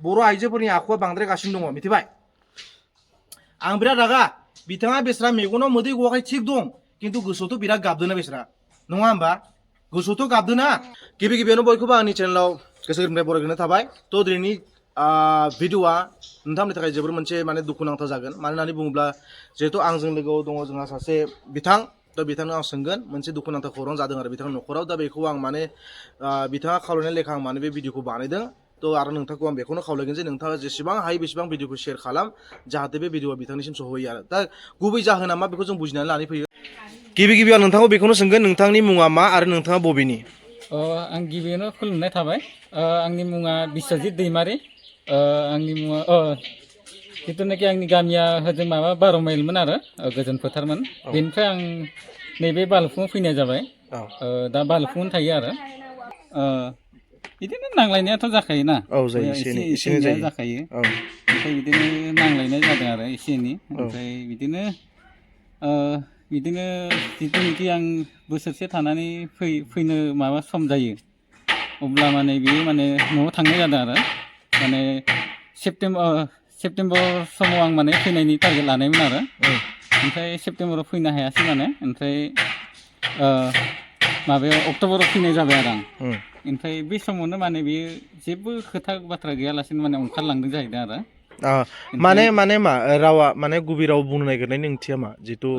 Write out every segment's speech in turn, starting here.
बर' आइजोफोरनि आखुआ बांद्रायगासिनो दङ मिथिबाय आं बिराद रागा बिथाङा बेसरा मेगनाव मोदै गवाखै थिग दं खिन्थु गोसोआवथ' बिराद गाबदोना बेसरा नङा होमबा गोसोआवथ' गाबदोना गिबि गिबियावनो बयखौबो आंनि चेनेलाव गोसो गोरबोनिफ्राय बरायग्रोनाय थाबाय थ' दिनैनि भिडिअआ नोंथांमोननि थाखाय जोबोर मोनसे माने दुखुनांथाव जागोन मानो होननानै बुङोब्ला जिहेथु आंजों लोगोआव दङ जोंहा सासे बिथां थ' बिथांनो आं सोंगोन मोनसे दुखुनांथाव खौरां जादों आरो बिथांनि न'खराव दा बेखौ आं माने बिथाङा खावलायनाय लेखा आं माने बे भिडिअखौ बानायदों थ' आरो नोंथांखौ आं बेखौनो खावलायगोन जे नोंथाङा जेसेबां हायो बेसेबां भिडिअखौ शेयार खालाम जाहाथे बे भिडिअआ बिथांनिसिम सहैयो आरो दा गुबै जाहोना मा बेखौ जों बुजिनानै लानानै फैयो गिबि गिबियाव नोंथांखौ बेखौनो सोंगोन नोंथांनि मुङा मा आरो नोंथाङा बबेनि आं गिबियावनो खुलुमनाय थाबाय आंनि मुङा बिश्वजित दैमारि आंनि मुङा जिथुनाखि आंनि गामिया होजों माबा 12 माइलमोन आरो गोजोन फोथारमोन बेनिफ्राय आं नैबे बालुफुङाव फैनाय जाबाय दा बालुफुङावनो थायो आरो बिदिनो नांलायनायाथ' जाखायोना एसे एनैया जाखायो ओमफ्राय बिदिनो नांलायनाय जादों आरो एसे एनै ओमफ्राय बिदिनो जिथुनाखि आं बोसोरसे थानानै फैनो माबा सम जायो अब्ला माने बियो माने न'आव थांनाय जादों आरो माने सेप्तेम्बर समाव आं माने फैनायनि टारगेट लानायमोन आरो ओमफ्राय सेप्तेम्बराव फैनो हायासै माने ओमफ्राय माबायाव अक्ट'बराव फैनाय जाबाय आरो आं ओमफ्राय बे समावनो माने बियो जेबो खोथा बाथ्रा गैयालासेनो माने ओंखारलांदों जाहैदों आरो माने मा रावा माने गुबै राव बुंनो नागिरनायनि ओंथिया मा जितु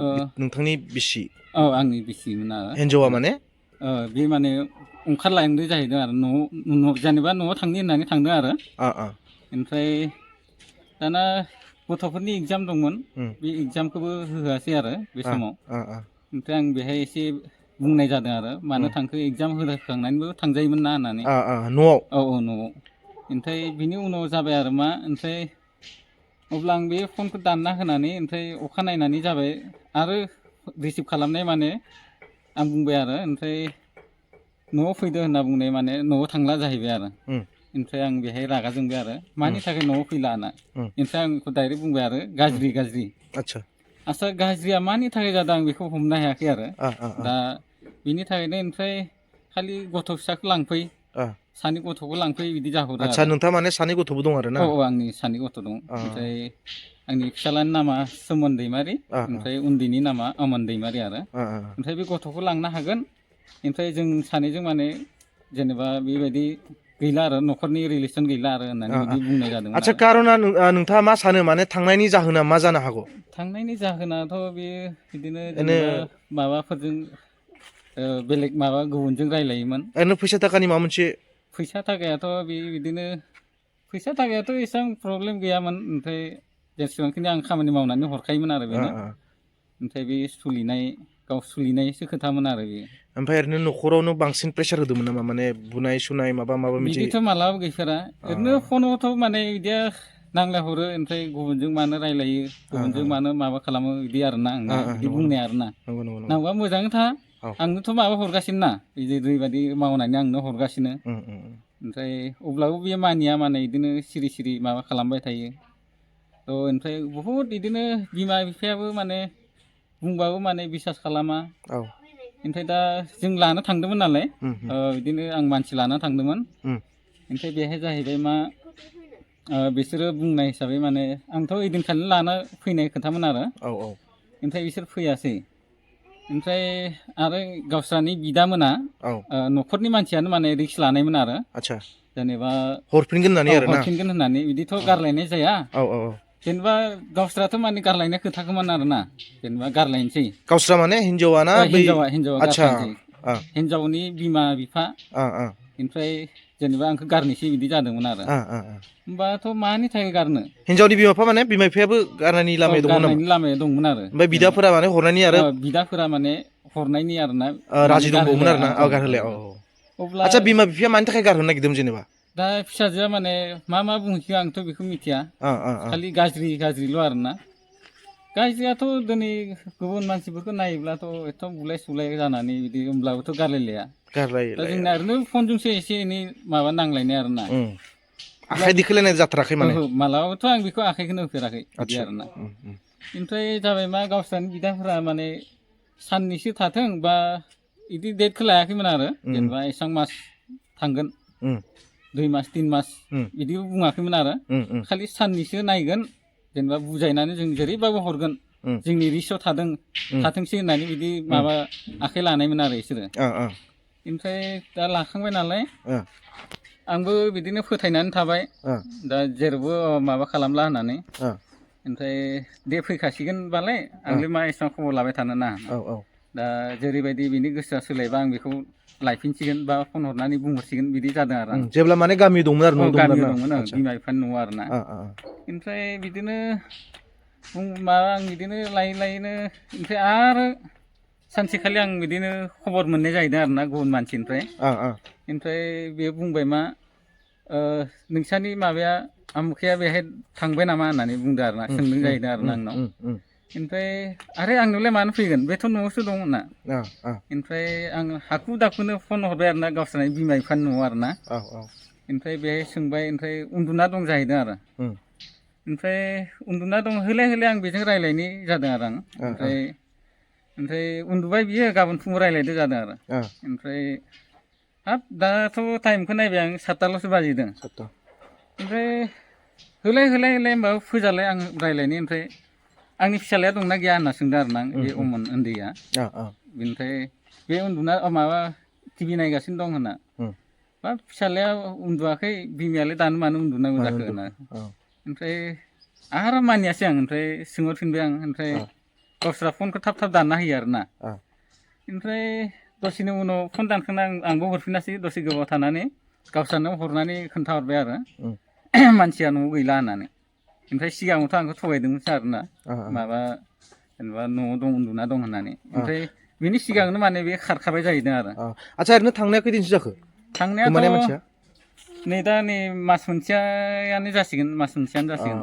नोंथांनि बिसि औ आंनि बिसिमोन आरो हिनजावा माने बे माने ओंखारलांदों जाहैदों आरो न'आव जेनेबा न'आव थांनि होननानै थांदों आरो ओमफ्राय दाना गथ'फोरनि एगजाम दंमोन बे एगजामखौबो होआसै आरो बे समाव ओमफ्राय आं बेहाय एसे बुंनाय जादों आरो मानो थांखो एगजाम होखांनानैबो थांजायोमोन ना होननानै न'आव औ न'आव ओमफ्राय बिनि उनाव जाबाय आरो मा ओमफ्राय अब्ला आं बे फनखौ दानना होनानै ओमफ्राय अखा नायनानै जाबाय आरो रिसिभ खालामनाय माने आं बुंबाय आरो ओमफ्राय न'आव फैदो होनना बुंनाय माने न'आव थांला जाहैबाय आरो ओमफ्राय आं बेहाय रागा जोंबाय आरो मानि थाखाय न'आव फैला होनना ओमफ्राय आं बेखौ डाइरेक्ट बुंबाय आरो गाज्रि आच्चा गाज्रिया मानि थाखाय जादों आं बेखौ हमनो हायाखै आरो दा बिनि थाखायनो ओमफ्राय खालि गथ' फिसाखौ लांफै सानै गथ'खौ लांफै बिदि जाहरो आच्चा नोंथाङा माने सानै गथ'बो दं आरो ना औ आंनि सानै गथ' दं ओमफ्राय आंनि फिसालानि नामा सोमोन दैमारि ओमफ्राय उन्दैनि नामा अमन दैमारि आरो ओमफ्राय बे गथ'खौ लांनो हागोन ओमफ्राय जों सानैजों माने जेनेबा बेबायदि गैला आरो न'खरनि रिलेसन गैला आरो होननानै बिदि बुंनाय जादोंमोन आच्चा कारना नोंथाङा मा सानो माने थांनायनि जाहोना मा जानो हागौ थांनायनि जाहोनाथ' बे बिदिनो जेनेबा माबाफोरजों बेलेग माबा गुबुनजों रायलायोमोन ओरैनो फैसा थाखानि माबा मोनसे फैसा थाखायाथ' बिदिनो फैसा थाखायाथ' एसेबां प्रब्लेम गैयामोन ओमफ्राय जेसेबांखिनि आं खामानि मावनानै हरखायोमोन आरो बेनो ओमफ्राय बे गाव सोलिनायसो खोथामोन आरो बेयो ओमफ्राय ओरैनो न'खरावनो बांसिन प्रेसार होदोंमोन नामा माने बुनाय सुनाय माबा मोनसे बिदिथ' मालाबा गैफेरा ओरैनो फनावथ' माने बिदिया नांलायहरो ओमफ्राय गुबुनजों मानो रायलायो गुबुनजों मानो माबा खालामो बिदि आरोना आंना बिदि बुंनाय आरोना नांगौबा मोजाङै था आंनोथ' माबा हरगासिनो ना ओरैबायदि मावनानै आंनो हरगासिनो ओमफ्राय अब्लाबो बे मानिया माने बिदिनो सिरि माबा खालामबाय थायो थ' ओमफ्राय बहुद बिदिनो बिमा बिफायाबो माने बुंबाबो माने बिसास खालामा ओमफ्राय दा जों लानो थांदोंमोन नालाय बिदिनो आं मानसि लाना थांदोंमोन ओमफ्राय बेहाय जाहैबाय मा बिसोरो बुंनाय हिसाबै माने आंथ' ओइदिनखालि लाना फैनाय खोथामोन आरो ओमफ्राय बिसोर फैयासै ओमफ्राय आरो गावस्रानि बिदामोना न'खरनि मानसियानो माने रिक्स लानायमोन आरो जेनेबा हरफिनगोन होननानै बिदिथ' गारलायनाय जाया जेनेबा गावस्राथ' माने गारलायनाय खोथाखौमोन आरोना जेनेबा गारलायनोसै गावस्रा माने हिनजावाना हिनजावा गारलायनोसै हिनजावनि बिमा बिफा ओमफ्राय जेनेबा आंखौ गारनोसै बिदि जादोंमोन आरो होमबाथ' मानि थाखाय गारनो हिनजावनि बिमा बिफा माने बिमा बिफायाबो गारनायनि लामायाव दंमोन आरो ओमफ्राय बिदाफोरा माने हरनायनि आरो बिदाफोरा माने हरनायनि आरोना राजि दंबावोमोन आरोना गारहोलाय अब्ला आच्चा बिमा बिफाया मानि थाखाय गारहोनो नागिरदोंमोन जेनेबा दा फिसाजोआ माने मा बुंहैखो आंथ' बेखौ मिथिया खालि गाज्रिल' आरोना गाज्रियाथ' दिनै गुबुन मानसिफोरखौ नायोब्लाथ' एथ' बुलाय सुलाय जानानै बिदि होमब्लाबोथ' गारलायलाया दा जोंना ओरैनो फनजोंसो एसे एनै माबा नांलायनाय आरोना आखाइ दिखोलायनाय जाथाराखै माने मालाबाबोथ' आं बेखौ आखाइखौनो होफेराखै बिदि आरोना ओमफ्राय जाबाय मा गावस्रानि बिदाफोरा माने साननैसो थाथों बा बिदि डेटखौ लायाखैमोन आरो जेनेबा एसेबां मास थांगोन 2 मास 3 मास बिदि बुङाखैमोन आरो खालि साननैसो नायगोन जेनेबा बुजायनानै जों जेरैबाबो हरगोन जोंनि रिक्सआव थाथोंसै होननानै बिदि माबा आखाइ लानायमोन आरो बिसोरो ओमफ्राय दा लाखांबाय नालाय आंबो बिदिनो फोथायनानै थाबाय दा जेरावबो माबा खालामला होननानै ओमफ्राय दे फैखासिगोनबालाय आंलाय मा एसेबां खबर लाबाय थानो ना दा जेरैबायदि बिनि गोसोआ सोलायबा आं बेखौ लायफिनसिगोन बा फन हरनानै बुंहरसिगोन बिदि जादों आरो जेब्ला माने गामि दंमोन आरो न' गामियाव दंमोन बिमा बिफानि न'आव आरोना ओमफ्राय बिदिनो माबा आं बिदिनो लायै लायैनो ओमफ्राय आरो सानसेखालि आं बिदिनो खबर मोननाय जाहैदों आरोना गुबुन मानसिनिफ्राय ओमफ्राय बेयो बुंबाय मा नोंसानि माबाया आमुखाया बेहाय थांबाय नामा होननानै बुंदों आरोना सोंदों जाहैदों आरोना आंनाव ओमफ्राय आरो आंनावलाय मानो फैगोन बेथ' न'आवसो दं होनना ओमफ्राय आं हाखु दाखुनो फन हरबाय आरोना गावसोरनि बिमा बिफानि न'आव आरोना ओमफ्राय बेहाय सोंबाय ओमफ्राय उन्दुना दं जाहैदों आरो ओमफ्राय उन्दुना दं होलाय आं बेजों रायज्लायनाय जादों आरो आं ओमफ्राय उन्दुबाय बियो गाबोन फुङाव रायज्लायदो जादों आरो ओमफ्राय हाब दाथ' टाइमखौ नायबाय आं 7थाल'सो बाजिदों ओमफ्राय होलाय होमबाबो फोजालाय आं रायज्लायनो ओमफ्राय आंनि फिसालाया दंना गैया होनना सोंदों आरोना बे अमन उन्दैया बेनिफ्राय बे उन्दुना माबा टिभि नायगासिनो दं होनना बा फिसालाया उन्दुवाखै बिमायालाय दानो मानो उन्दुनांगौ जाखो होनना ओमफ्राय आरो मानियासै आं ओमफ्राय सोंहरफिनबाय आं ओमफ्राय गावस्रा फनखौ थाब दानना होयो आरोना ओमफ्राय दसेनि उनाव फन दानखांना आंबो हरफिनासै दसे गोबाव थानानै गावस्रानो हरनानै खोन्थाहरबाय आरो मानसिया न'आव गैला होननानै ओमफ्राय सिगाङावथ' आंखौ थगायदोंमोनसो आरोना माबा जेनेबा न'आव दं उन्दुना दं होननानै ओमफ्राय बिनि सिगांनो माने बे खारखाबाय जाहैदों आरो आच्छा ओरैनो थांनाया खैदिनसो जाखो थांनायाथ' नै दा मास मोनसेयानो जासिगोन मास मोनसेयानो जासिगोन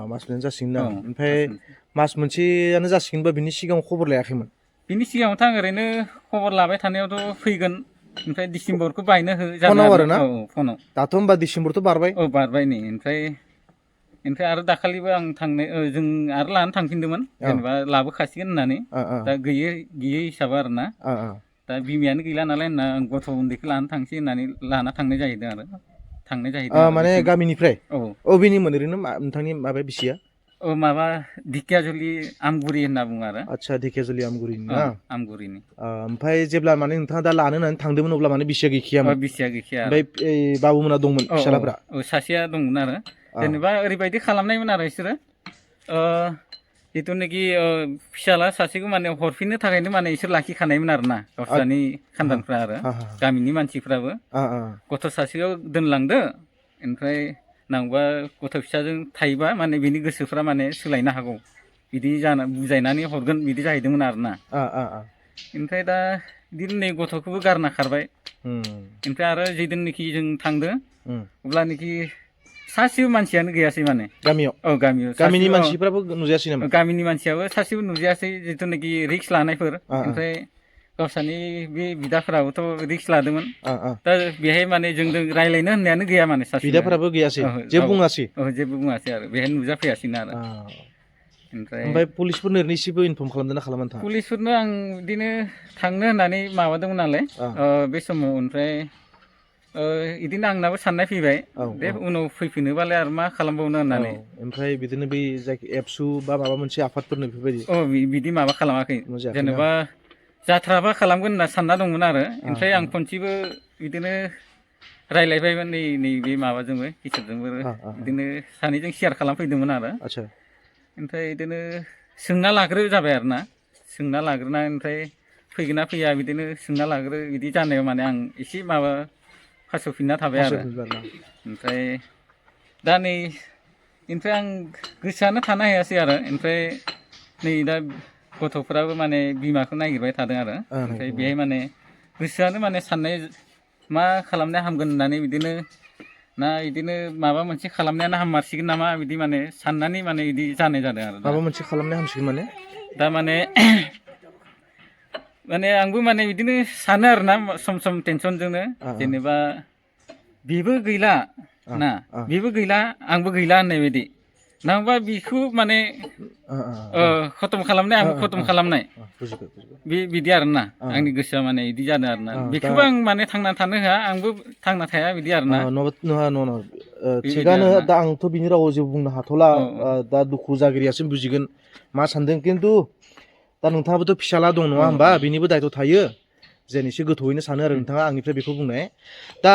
ना ओमफ्राय मास मोनसेयानो जासिगोनबा बिनि सिगाङाव खबर लायाखैमोन बिनि सिगाङावथ' आं ओरैनो खबर लाबाय थानायावथ' फैगोन ओमफ्राय डिसेम्बरखौ बायनो फनाव आरो ना फनाव दाथ' होनबा डिसेम्बरथ' बारबाय बारबाय नै ओमफ्राय आरो दाखालिबो आं जों आरो लानो थांफिनदोंमोन जेनेबा लाबोखासिगोन होननानै दा गैयै हिसाबै आरोना दा बिमायानो गैला नालाय होनना आं गथ' उन्दैखौ लानो थांसै होननानै लाना थांनाय जाहैदों माने गामिनिफ्राय अबेनिमोन ओरैनो नोंथांनि माबाया बिसिया माबा ढेकियाजुलि आमगुरि होनना बुङो आरो आच्छा ढेकियाजुलि आमगुरिनि ना आमगुरिनि ओमफ्राय जेब्ला माने नोंथाङा दा लानो होननानै थांदोंमोन अब्ला माने बिसिया गैखायामोन ओमफ्राय बाबुमोना दंमोन फिसालाफ्रा सासेया दंमोन आरो जेनेबा ओरैबायदि खालामनायमोन आरो बिसोरो जिथुनाखि फिसाला सासेखौ माने हरफिननो थाखायनो माने इसोर लाखिखानायमोन आरोना गावस्रानि खानदानफ्रा आरो गामिनि मानसिफ्राबो गथ' सासेयाव दोनलांदो ओमफ्राय नांबा गथ' फिसाजों थायोबा माने बिनि गोसोफ्रा माने सोलायनो हागौ बिदि बुजायनानै हरगोन बिदि जाहैदोंमोन आरोना ओमफ्राय दा बिदिनो नै गथ'खौबो गारना खारबाय ओमफ्राय आरो जिदिननिखि जों थांदों अब्लानोखि सासेबो मानसियानो गैयासै माने गामियाव गामिनि मानसिफ्राबो नुजायासै नामा गामिनि मानसियाबो सासेबो नुजायासै जिथुनाखि रिक्स लानायफोर ओमफ्राय गावसानि बे बिदाफोराबोथ' रिक्स लादोंमोन दा बेहाय माने जोंजों रायज्लायनो होननायानो गैया माने सासे बिदाफोराबो गैयासै जेबो बुङासै आरो बेहाय नुजाफैयासैनो आरो ओमफ्राय पुलिसफोरनो एसेबो इनफर्म खालामदोंना खालामनानै थाङा पुलिसफोरनो आं बिदिनो थांनो होननानै माबादोंमोन नालाय बे समाव ओमफ्राय बिदिनो आंनाबो साननाय फैबाय दे उनाव फैफिनोबालाय आरो मा खालामबावनो होननानै ओमफ्राय बिदिनो बै जायखि एबसु बा माबा मोनसे आफादफोरनो बेफोरबायदि बिदि माबा खालामाखै जेनेबा जाथ्राबा खालामगोन होनना सानना दंमोन आरो ओमफ्राय आं खनसेबो बिदिनो रायज्लायबायमोन नैबे माबाजोंबो किसोरजोंबो बिदिनो सानैजों शेयार खालामफैदोंमोन आरो ओमफ्राय बिदिनो सोंना लाग्रो जाबाय आरोना सोंना लाग्रोना ओमफ्राय फैगोन ना फैया बिदिनो सोंना लाग्रो बिदि जानायाव माने आं एसे माबा फासयफिनना थाबाय आरो ओमफ्राय दा नै ओमफ्राय आं गोसोआनो थानो हायासै आरो ओमफ्राय नै दा गथ'फ्राबो माने बिमाखौ नागिरबाय थादों आरो ओमफ्राय बेहाय माने गोसोआनो माने साननाय मा खालामनाया हामगोन होननानै बिदिनो ना बिदिनो माबा मोनसे खालामनायानो हाममारसिगोन नामा बिदि माने साननानै माने बिदि जानाय जादों आरो माबा मोनसे खालामनाया हामसिगोन माने दा माने आंबो माने बिदिनो सानो आरोना सम सम टेनसनजोंनो जेनेबा बेबो गैला ना बेबो गैला आंबो गैला होननाय बायदि नांबा बिखौ माने खतम खालामनाय आंबो खतम खालामनाय बिदि आरोना आंनि गोसोआ माने बिदि जादों आरोना बेखौबो आं माने थांना थानो होआ आंबो थांना थाया बिदि आरोना नङा थिगानो दा आंथ' बिनि रावाव जेबो बुंनो हाथ'ला दा दुखु जागिरियासो बुजिगोन मा सानदों खिन्थु दा नोंथाङाबोथ' फिसाला दं नङा होमबा बिनिबो दायथ' थायो जेन एसे गोथौयैनो सानो आरो नोंथाङा आंनिफ्राय बेखौ बुंनाय दा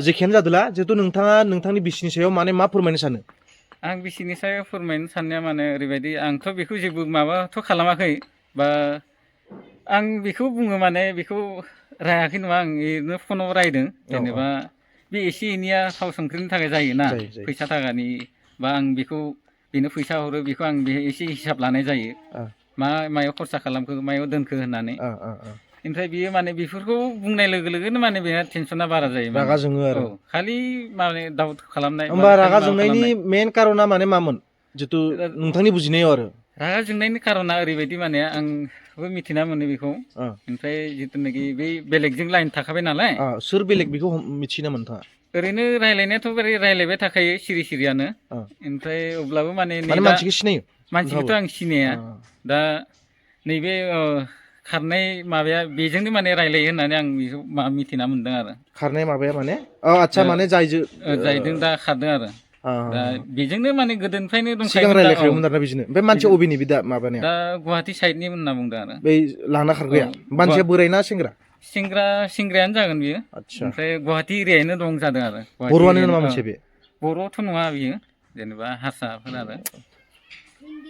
जेखियानो जादोंला जिहेथु नोंथाङा नोंथांनि बिसिनि सायाव माने मा फोरमायनो सानो आं बिसिनि सायाव फोरमायनो साननाया माने ओरैबायदि आंथ' बेखौ जेबो माबाथ' खालामाखै बा आं बेखौ बुङो माने बेखौ रायाखै नङा आं ओरैनो फनाव रायदों जेनेबा बे एसे एनैया थाव संख्रिनि थाखाय जायोना फैसा थाखानि बा आं बेखौ बेनो फैसा हरो बेखौ आं बे एसे हिसाब लानाय जायो मायाव खरसा खालामखो मायाव दोनखो होननानै ओमफ्राय बियो माने बेफोरखौ बुंनाय लोगो लोगोनो माने बेहा टेनसना बारा जायो रागा जोङो आरो खालि माने दाउट खालामनाय होमबा रागा जोंनायनि मेन कारना माने मामोन जितु नोंथांनि बुजिनायाव आरो रागा जोंनायनि कारना ओरैबायदि माने आंबो मिथिना मोनो बेखौ ओमफ्राय जिथुनाखि बै बेलेगजों लाइन थाखाबाय नालाय सोर बेलेग बेखौ मिथिना नोंथाङा ओरैनो रायलायनायाथ' बोरै रायलायबाय थाखायो सिरि सिरियानो ओमफ्राय अब्लाबो माने मानसिखौ सिनायो मानसिखौथ' आं सिनाया दा नैबे खारनाय माबाया बेजोंनो माने रायलायो होननानै आं बेखौ मिथिना मोनदों आरो खारनाय माबाया माने आदसा माने जायजों दा खारदों आरो दा बेजोंनो माने गोदोनिफ्रायनो दंखायो सिगां रायलायखायोमोन आरोना बिदिनो ओमफ्राय मानसिया अबेनि बि दा माबानाया दा गुवाहाटि साइडनि होनना बुंदों आरो बै लाना खारग्राया मानसिया बोराय ना सेंग्रा सेंग्रायानो जागोन बियो ओमफ्राय गुवाहाटि एरियायैनो दं जादों आरो बर'आनो नामा मोनसे बे बर'थ' नङा बियो जेनेबा हारसाफोर आरो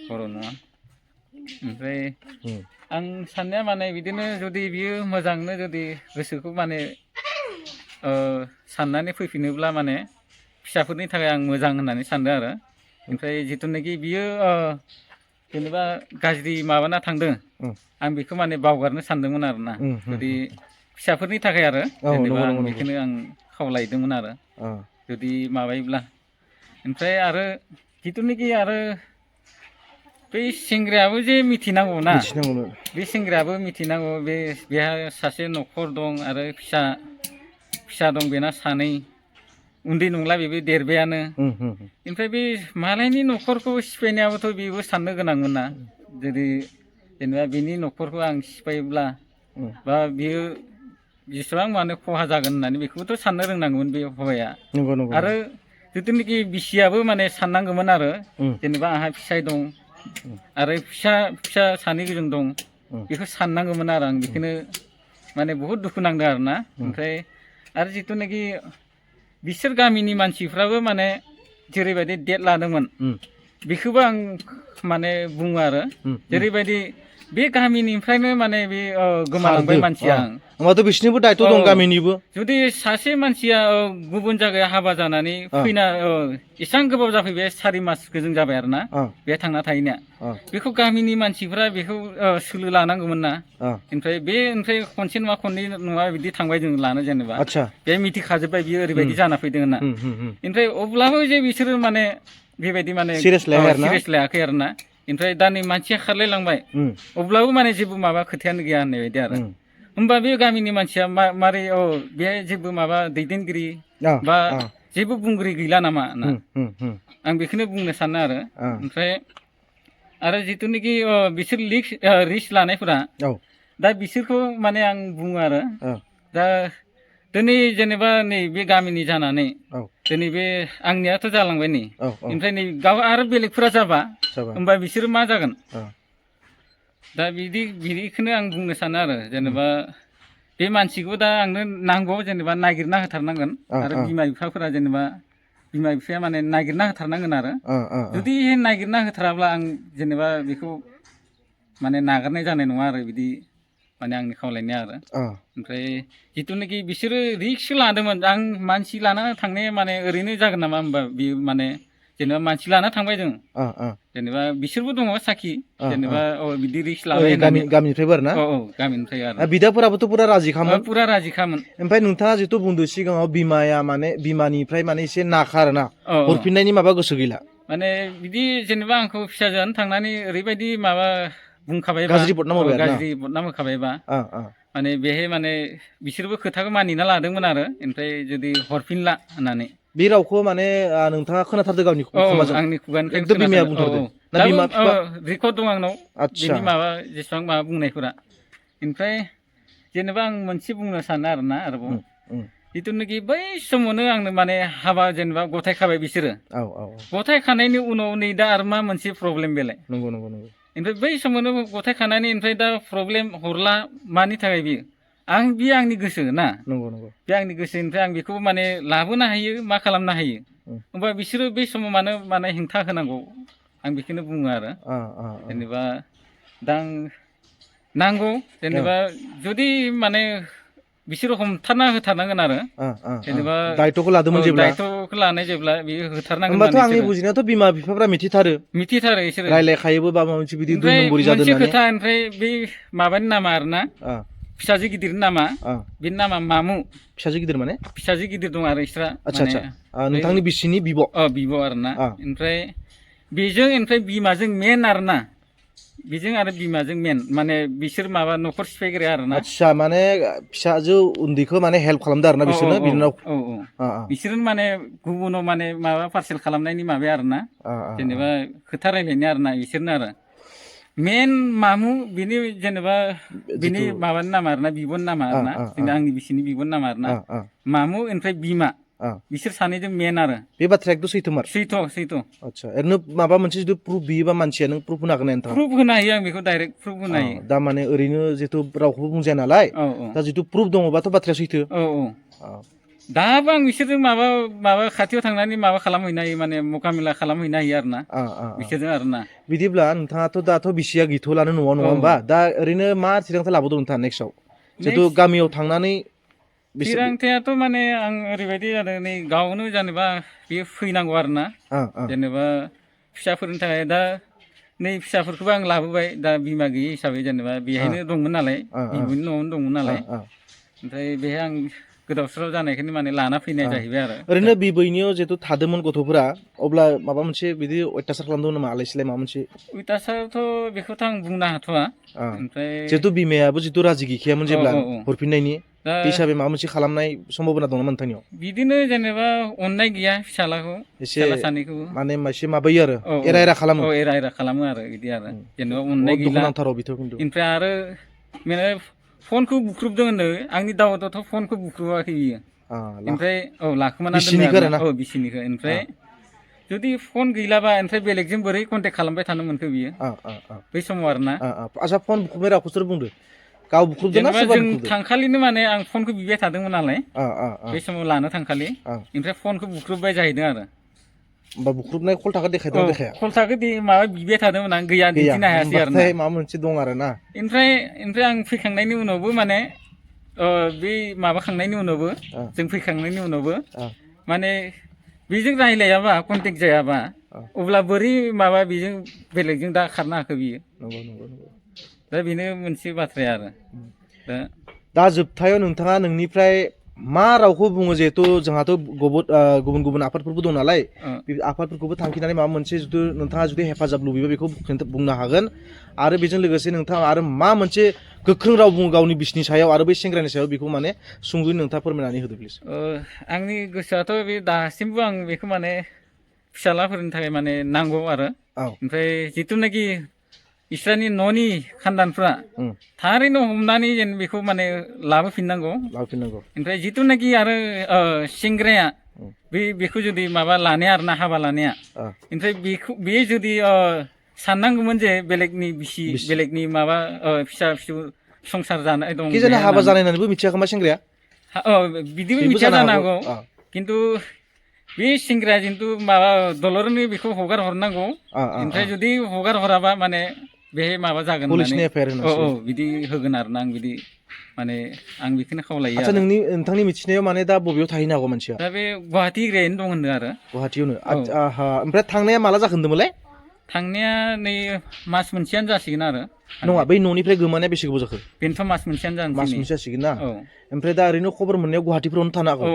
बर' नङा ओमफ्राय आं साननाया माने बिदिनो जुदि बियो मोजांनो जुदि गोसोखौ माने साननानै फैफिनोब्ला माने फिसाफोरनि थाखाय आं मोजां होननानै सानदों आरो ओमफ्राय जिथुनाखि बियो जेनेबा गाज्रि माबाना थांदों आं बेखौ माने बावगारनो सानदोंमोन आरोना जुदि फिसाफोरनि थाखाय आरो जेनेबा आं बेखौनो आं खावलायदोंमोन आरो जुदि माबायोब्ला ओमफ्राय आरो जिथुनाखि आरो बै सेंग्रायाबो जे मिथिनांगौ ना बे सेंग्रायाबो मिथिनांगौ बेहा सासे न'खर दं आरो फिसा दं बेना सानै उन्दै नंला बेबो देरबायानो ओमफ्राय बे मालायनि न'खरखौ सिफायनायाबोथ' बेबो साननो गोनांमोन ना जुदि जेनेबा बिनि न'खरखौ आं सिफायोब्ला बा बियो जेसेबां माने खहा जागोन होननानै बेखौबोथ' साननो रोंनांगौमोन बे हौवाया आरो जिथुनाखि बिसियाबो माने साननांगौमोन आरो जेनेबा आंहा फिसाय दं आरो फिसा सानै गोजों दं बेखौ साननांगौमोन आरो आं बेखौनो माने बहुद दुखु नांदों आरोना ओमफ्राय आरो जिथुनाखि बिसोर गामिनि मानसिफ्राबो माने जेरैबायदि डेट लादोंमोन बेखौबो आं माने बुङो आरो जेरैबायदि बे गामिनिफ्रायनो माने बे गोमालांबाय मानसिया होमबाथ' बिसोरनिबो दायथ' दं गामिनिबो जुदि सासे मानसिया गुबुन जायगायाव हाबा जानानै फैना एसेबां गोबाव जाफैबाय 4 मास गोजों जाबाय आरोना बे थांना थाहैनाया बेखौ गामिनि मानसिफ्रा बेखौ सोलो लानांगौमोन ना ओमफ्राय खनसे नङा खननै नङा बिदि थांबाय जों लानो जेनेबा बे मिथिखाजोब्बाय बियो ओरैबायदि जाना फैदों होनना ओमफ्राय अब्लाबो जे बिसोरो माने बेबायदि माने सिरियास लायाखै आरोना ओमफ्राय दा नै मानसिया खारलायलांबाय अब्लाबो माने जेबो माबा खोथायानो गैया होननाय बायदि आरो होमबा बे गामिनि मानसिया मारै बेहाय जेबो माबा दैदेनगिरि बा जेबो बुंगिरि गैला नामा ना आं बेखौनो बुंनो सानो आरो ओमफ्राय आरो जिथुनाखि बिसोर रिक्स लानायफोरा दा बिसोरखौ माने आं बुङो आरो दा दिनै जेनेबा नै बे गामिनि जानानै दिनै बे आंनियाथ' जालांबाय नै ओमफ्राय नै गाव आरो बेलेगफोरा जाबा होमबा बिसोरो मा जागोन दा बिदिखौनो आं बुंनो सानो आरो जेनेबा बे मानसिखौ दा आंनो नांगौ जेनेबा नागिरना होथारनांगोन आरो बिमा बिफाफोरा जेनेबा बिमा बिफाया माने नागिरना होथारनांगोन आरो जुदि नागिरना होथाराब्ला आं जेनेबा बेखौ माने नागारनाय जानाय नङा आरो बिदि माने आंनि खावलायनाया आरो ओमफ्राय जिथुनाखि बिसोरो रिक्स लादोंमोन आं मानसि लाना थांनाया माने ओरैनो जागोन नामा होमबा बियो माने जेनेबा मानसि लाना थांबाय जों जेनेबा बिसोरबो दङ साखि जेनेबा बिदि रिक्स लाबाय गामिनिफ्रायबो आरो ना गामिनिफ्राय आरो बिदाफोराबोथ' पुरा राजिखामोन पुरा राजिखामोन ओमफ्राय नोंथाङा जिथु बुंदों सिगाङाव बिमाया माने बिमानिफ्राय माने एसे नाखारो ना हरफिननायनि माबा गोसो गैला माने बिदि जेनेबा आंखौ फिसाजोआनो थांनानै ओरैबायदि माबा बुंखाबायबा गाज्रि बदनाम होखाबायबा माने बेहाय माने बिसोरबो खोथाखौ मानिना लादोंमोन आरो ओमफ्राय जुदि हरफिनला होननानै बे रावखौ माने नोंथाङा खोनाथारदों गावनि औ खोमाजों आंनि खुगानिफ्राय एकदम बिमाया बुंथारदों ना बिमा बिफा रेकर्ड दं आंनाव आदसा बिनि माबा जेसेबां माबा बुंनायफोरा ओमफ्राय जेनेबा आं मोनसे बुंनो सानो आरोना आरोबाव जिथुनाखि बै समावनो आंनो माने हाबा जेनेबा गथाय खाबाय बिसोरो औ औ गथाय खानायनि उनाव नै दा आरो मा मोनसे प्रब्लेम बेलाय नंगौ नंगौ नंगौ ओमफ्राय बै समावनो गथाय खानानै ओमफ्राय दा प्रब्लेम हरला मानि थाखाय बियो बियो आंनि गोसो ना नंगौ नंगौ बे आंनि गोसो ओमफ्राय आं बेखौ माने लाबोनो हायो मा खालामनो हायो होमबा बिसोरो बै समाव मानो माने हेंथा होनांगौ आं बेखौनो बुङो आरो जेनेबा दा आं नांगौ जेनेबा जुदि माने बिसोरो हमथारना होथारनांगोन आरो जेनेबा दायथ'खौ लादोंमोन जेब्ला दायथ'खौ लानाय जेब्ला बियो होथारनांगोन होमबाथ' आंनि बुजिनायावथ' बिमा बिफाफ्रा मिथिथारो बिसोरो रायलायखायोबो बा माबा मोनसे बिदि दुइ ओमफ्राय नम्बरि जादों मोनसे होननानै खोथा ओमफ्राय बै माबानि नामा आरोना फिसाजो गिदिरनि नामा बेनि नामा मामु फिसाजो गिदिर माने फिसाजो गिदिर दं आरो इसोरा आदसा आदसा नोंथांनि बिसिनि बिब' बिब' आरोना ओमफ्राय बेजों ओमफ्राय बिमाजों मेन आरोना बेजों आरो बिमाजों मेन माने बिसोर माबा न'खर सिफायग्राया आरोना आदसा माने फिसाजो उन्दैखौ माने हेल्प खालामदो आरोना बिसोरनो बिनानाव बिसोरो माने गुबुनाव माने माबा पार्सेल खालामनायनि माबाया आरोना जेनेबा खोथा रायलायनाय आरोना बिसोरनो आरो मेन मामु बिनि जेनेबा बिनि माबानि नामा आरोना बिब'नि नामा आरोना आंनि बिसिनि बिब'नि नामा आरोना मामु ओमफ्राय बिमा बिसोर सानैजों मेन आरो बे बाथ्राया एकदम सैथोमार सैथ' आदसा ओरैनो माबा मोनसे जुदि प्रुफ बियोबा मानसिया नों प्रुफ होनो हागोन ना नोंथाङा प्रुफ होनो हायो आं बेखौ डाइरेक्ट प्रुफ होनो हायो दा माने ओरैनो जिथु रावखौबो बुंजाया नालाय दा जिथु प्रुफ दङबाथ' बाथ्राया सैथो दाबो आं बिसोरजों माबा खाथियाव थांनानै माबा खालामहैनो हायो माने मुकामिला खालामहैनो हायो आरोना बिसोरजों आरोना बिदिब्ला नोंथाङाथ' दाथ' बिसिया गैथ'लानो न'आव नङा होमबा दा ओरैनो मा थिरांथा लाबोदों नोंथाङा नेक्स्टआव जिथु गामियाव थांनानै थिरांथायाथ' माने आं ओरैबायदि जादों नै गावनो जेनेबा बेयो फैनांगौ आरोना जेनेबा फिसाफोरनि थाखाय दा नै फिसाफोरखौबो आं लाबोबाय दा बिमा गैयि हिसाबै जेनेबा बेहायनो दंमोन नालाय बिब'नि न'आवनो दंमोन नालाय ओमफ्राय बेहाय आं गोदाव सोराव जानायखायनो माने लाना फैनाय जाहैबाय आरो ओरैनो बिबैनियाव जिहेतु थादोंमोन गथ'फोरा अब्ला माबा मोनसे बिदि अयथासार खालामदोंमोन नामा आलाय सिलाय माबा मोनसे अयथासारथ' बेखौथ' आं बुंनो हाथ'वा ओमफ्राय जिहेतु बिमायाबो जिथु राजि गैखायामोन जेब्ला हरफिननायनि बे हिसाबै माबा मोनसे खालामनाय सम्भाबना दङ नोंथांनियाव बिदिनो जेनेबा अननाय गैया फिसालाखौ फिसाला सानैखौबो माने एसे माबायो आरो एरा एरा खालामो एरा एरा खालामो आरो बिदि आरो जेनेबा अननाय गैला ओमफ्राय आरो माने फनखौ बुख्रुबदों होनो आंनि दावतावथ' फनखौ बुख्रुबाखै बियो ओमफ्राय लाखोमाना दोनदों बिसिनिखौ ओमफ्राय जुदि फन गैलाबा ओमफ्राय बेलेगजों बोरै कन्टेक्ट खालामबाय थानो मोनखो बियो बै समाव आरोना आच्छा फन बुख्रुबनाय रावखौ सोर बुंदों गाव बुख्रुबदों ना सोरबा बुख्रुबदों थांखालिनो माने आं फनखौ बिबाय थादोंमोन नालाय बै समाव लानो थांखालि ओमफ्राय फनखौ बुख्रुबबाय जाहैदों आरो होमबा बुख्रुबनाय खलथाखौ देखायदों देखाया खलथाखौ माबा बिबाय थादोंमोन आं गैया दिन्थिनो हायासै आरो माबा मोनसे दं आरो ना ओमफ्राय आं फैखांनायनि उनावबो माने बे माबाखांनायनि उनावबो जों फैखांनायनि उनावबो माने बेजों रायलायाबा कन्टेक्ट जायाबा अब्ला बोरै माबा बेजों बेलेगजों दा खारनो हाखो बियो दा बेनो मोनसे बाथ्राया आरो दा जोबथायाव नोंथाङा नोंनिफ्राय मा रावखौ बुङो जिहेतु जोंहाथ' गुबुन गुबुन आफादफोरबो दं नालाय बे आफादफोरखौबो थांखिनानै माबा मोनसे जुदि नोंथाङा जुदि हेफाजाब लुबैयोबा बेखौ बुंनो हागोन आरो बेजों लोगोसे नोंथाङा आरो मा मोनसे गोख्रों राव बुङो गावनि बिसिनि सायाव आरो बै सेंग्रानि सायाव बेखौ माने सुंद'यै नोंथाङा फोरमायनानै होदो प्लिज आंनि गोसोआथ' बे दासिमबो आं बेखौ माने फिसालाफोरनि थाखाय माने नांगौ आरो ओमफ्राय जिथुनाखि इसोरनि न'नि खानदानफ्रा थारैनो हमनानै जेन बेखौ माने लाबोफिननांगौ ओमफ्राय जिथुनाखि आरो सेंग्राया बेखौ जुदि माबा लानाया आरोना हाबा लानाया ओमफ्राय बे जुदि साननांगौमोन जे बेलेगनि बिसि बेलेगनि माबा फिसा फिसौ संसार जानाय दं हाबा जानाय होननानैबो मिथियाखोमा सेंग्राया बिदिबो मिथिया जानो हागौ खिन्थु बे सेंग्राया जिथु माबा दलरनो बेखौ हगार हरनांगौ ओमफ्राय जुदि हगार हराबा माने बेहाय माबा जागोन बिदि होगोन आरोना आं बिदि माने आं बेखौनो खावलायो आच्छा नोंथांनि मिथिनायाव माने दा बबेयाव थाहैनो हागौ मानसिया दा बे गुवाहाटि एरियायैनो दं होनदों आरो गुवाहाटियावनो ओमफ्राय थांनाया माला जाखोन्दोंमोनलाय थांनाया नै मास मोनसेयानो जासिगोन आरो नङा बै न'निफ्राय गोमानाया बेसे गोबाव जाखो बेनोथ' मास मोनसेयानो जानोसै मास मोनसे जासिगोन ना ओमफ्राय दा ओरैनो खबर मोननायाव गुवाहाटिफोरावनो थानो हागौ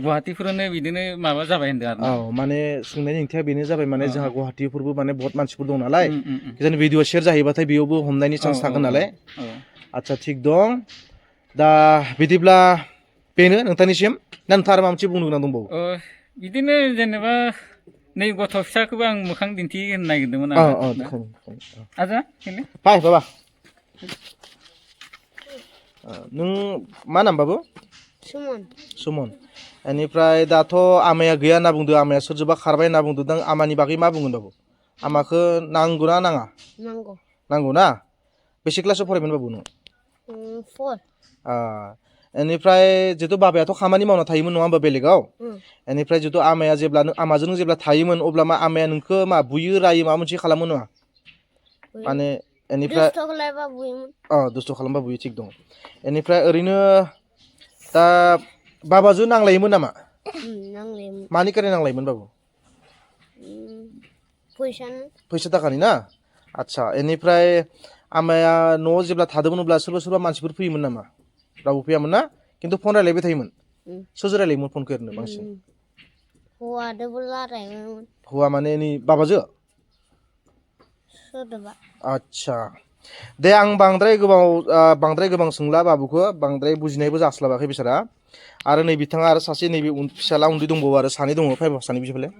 गुवाहाटिफोरावनो बिदिनो माबा जाबाय होनदों आरो माने सोंनायनि ओंथिया बेनो जाबाय माने जोंहा गुवाहाटिफोरबो माने बहुत मानसिफोर दं नालाय जेन भिडिअ शेयार जाहैबाथाय बेयावबो हमनायनि चान्स थागोन नालाय आच्छा थिग दं दा बिदिब्ला बेनो नोंथांनिसिम ना नोंथाङा आरो माबा मोनसे बुंनो गोनां दंबावो बिदिनो जेनेबा नै गथ' फिसाखौबो आं मोखां दिन्थि होनो नागिरदोंमोन अ आरो अ ना। देखाय आजा बेनो फाय बाबा नों मा नाम बाबु सुमन सुमन बेनिफ्राय दाथ' आमाया गैया होनना बुंदों आमाया सोरजोंबा खारबाय होनना बुंदों नों आमानि बागै मा बुंगोन बाबु आमाखौ नांगौना नाङा नांगौ नांगौ ना बेसे क्लासाव फरायमोन बाबु नों 4 बेनिफ्राय जितु बाबायाथ' खामानि मावना थायोमोन नङा होमबा बेलेगाव बेनिफ्राय जितु आमाया जेब्ला नों आमाजों नों जेब्ला थायोमोन अब्ला मा आमाया नोंखौ मा बुयो रायो माबा मोनसे खालामो नङा माने बेनिफ्राय दुस्थ' खालायबा बुयोमोन दुस्थ' खालामबा बुयो थिग दं बेनिफ्राय ओरैनो दा बाबाजों नांलायोमोन नामा नांलायोमोन मानि खारै नांलायोमोन बाबु फैसानो फैसा थाखानि ना आदसा बेनिफ्राय आमाया न'आव जेब्ला थादोंमोन अब्ला सोरबा सोरबा मानसिफोर फैयोमोन नामा रावबो फैयामोन ना खिन्थु फन रायलायबाय थायोमोन सोरजों रायलायोमोन फनखौ ओरैनो बांसिन हौवादोबो रायलायोमोन हौवा माने नै बाबाजों सोरदोबा आदसा दे आं बांद्राय गोबां सोंला बाबुखौ बांद्राय बुजिनायबो जास्लाबाखै बिसोरा आरो नै बिथाङा आरो सासे नैबे फिसाला उन्दै दंबावो आरो सानै दङ फाइभ सानै बिसोरलाय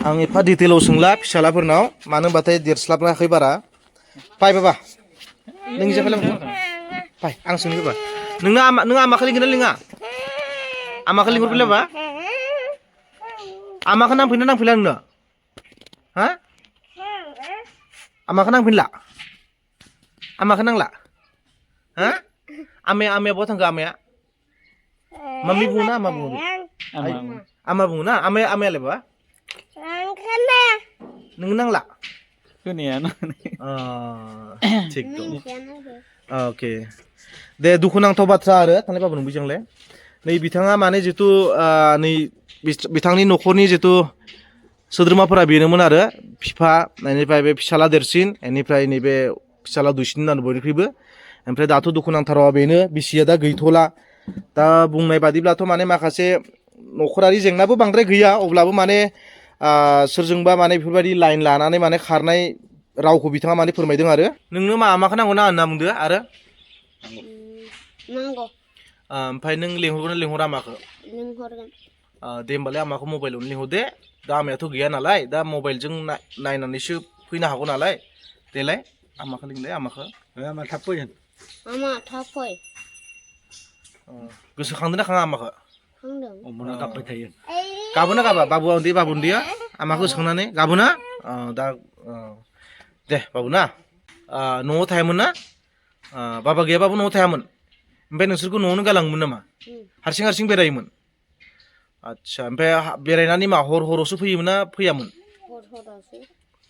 आं एफा डिटेलाव सोंला फिसालाफोरनाव मानो होनबाथाय देरस्लाबाखै बारा फाय बाबा नों जाफैलाय फाय आं सोंनि बाबा नों आमाखौ लिंगोन ना लिङा आमाखौ लिंहरफैलाय बाबा आमाखौ नांफैना नांफैला नोंनो हा आमाखौ नांफैनला आमाखौ नांला हा आमाया बहा थांखो आमाया माम्मि बुङो ना आमा बुङो आमा बुङो ना आमायालाय बा नों नांला खोनायानो थिग दं अके दे दुखुनांथाव बाथ्रा आरो थांनाय बाबु नंबैजोंलाय नै बिथाङा माने जितु नै बिथांनि न'खरनि जितु सोद्रोमाफोरा बेनोमोन आरो बिफा बेनिफ्राय बे फिसाला देरसिन बेनिफ्राय नैबे फिसाला दुइसिन होननानै बयनिख्रुइबो ओमफ्राय दाथ' दुखुनांथारावा बेनो बिसिया दा गैथ'ला दा बुंनाय बादिब्लाथ' माने माखासे न'खरारि जेंनाबो बांद्राय गैया अब्लाबो माने सोरजोंबा माने बेफोरबायदि लाइन लानानै माने खारनाय रावखौ बिथाङा माने फोरमायदों आरो नोंनो मा आमाखौ नांगौ ना होनना बुंदो आरो नांगौ ओमफ्राय नों लिंहरगोन ना लिंहरा आमाखौ लिंहरगोन दे होमबालाय आमाखौ मबाइलावनो लिंहरदे दा आमायाथ' गैया नालाय दा मबाइलजों नायनानैसो फैनो हागौ नालाय देलाय आमाखौ लिंलाय आमाखौ आमा थाब फैगोन आमा थाब फै गोसोखांदों ना खाङा आमाखौ खांदों अमना गाबबाय थायो गाबोना गाबा बाबुआ उन्दैया आमाखौ गोसोखांनानै गाबोना दा दे बाबु ना न'आव थायामोन ना बाबा गैयाबाबो न'आव थायामोन ओमफ्राय नोंसोरखौ न'आवनो गालाङोमोन नामा हारसिं बेरायोमोन आदसा ओमफ्राय बेरायनानै मा हरावसो फैयोमोन ना फैयामोन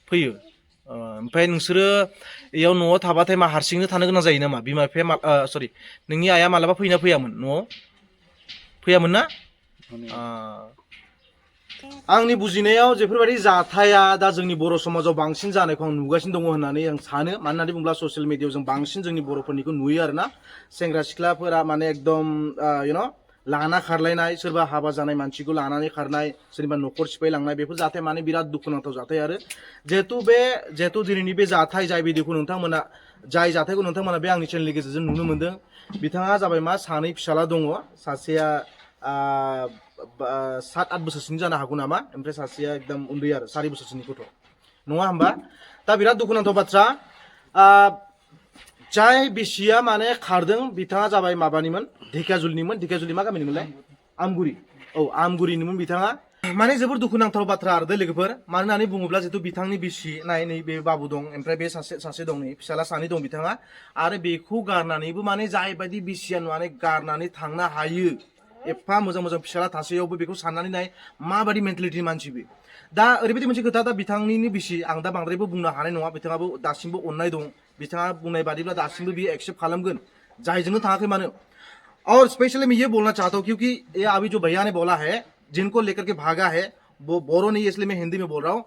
फैयो ओमफ्राय नोंसोरो इयाव न'आव थाबाथाय मा हारसिंनो थानो गोनां जायो नामा बिमा बिफाया सरि नोंनि आइया मालाबा फैना फैयामोन न'आव फैयामोन ना आंनि बुजिनायाव बेफोरबायदि जाथाया दा जोंनि बर' समाजाव बांसिन जानायखौ आं नुगासिनो दङ होननानै आं सानो मानो होननानै बुङोब्ला ससियेल मिडियायाव जों बांसिन जोंनि बर'फोरनिखौ नुयो आरोना सेंग्रा सिख्लाफोरा माने एकदम लाना खारलायनाय सोरबा हाबा जानाय मानसिखौ लानानै खारनाय सोरनिबा न'खर सिफायलांनाय बेफोर जाथाय माने बिराद दुखुनांथाव जाथाय आरो जिहेतु दिनैनि बे जाथाय जाय भिडिअखौ जाय जाथायखौ नोंथांमोना बे आंनि चेनेलनि गेजेरजों नुनो मोनदों बिथाङा जाबाय मा सानै फिसाला दङ सासेया 7-8 बोसोरसोनि जानो हागौ नामा ओमफ्राय सासेया एकदम उन्दै आरो 4 बोसोरसोनि गथ' नङा होमबा दा बिराद दुखुनांथाव बाथ्रा जाय बिसिया माने खारदों बिथाङा जाबाय माबानिमोन ढेकियाजुलि मा गामिनिमोनलाय आमगुरिनिमोन बिथाङा माने जोबोर दुखुनांथाव बाथ्रा आरो लोगोफोर मानो होननानै बुङोब्ला जितु बिथांनि बिसि नै बे बाबु दं ओमफ्राय बे सासे दं नै फिसाला सानै दं बिथाङा आरो बेखौ गारनानैबो माने जायबायदि बिसिया माने गारनानै थांनो हायो एफा मोजां फिसाला थासेयावबो बेखौ साननानै नाय माबायदि मेन्टेलिटिनि मानसि बे दा ओरैबायदि मोनसे खोथा दा बिथांनिनो बिसि आं दा बांद्रायबो बुंनो हानाय नङा बिथाङाबो दासिमबो अननाय दं बिथाङा बुंनाय बादिब्ला दासिमबो बियो एक्सेप्ट खालामगोन जायजोंनो थाङाखै मानो और स्पेशली मैं ये बोलना चाहता हूँ क्योंकि ये अभी जो भैया ने बोला है जिनको लेकर के भागा है वो बोरो नहीं है इसलिए मैं हिंदी में बोल रहा हूँ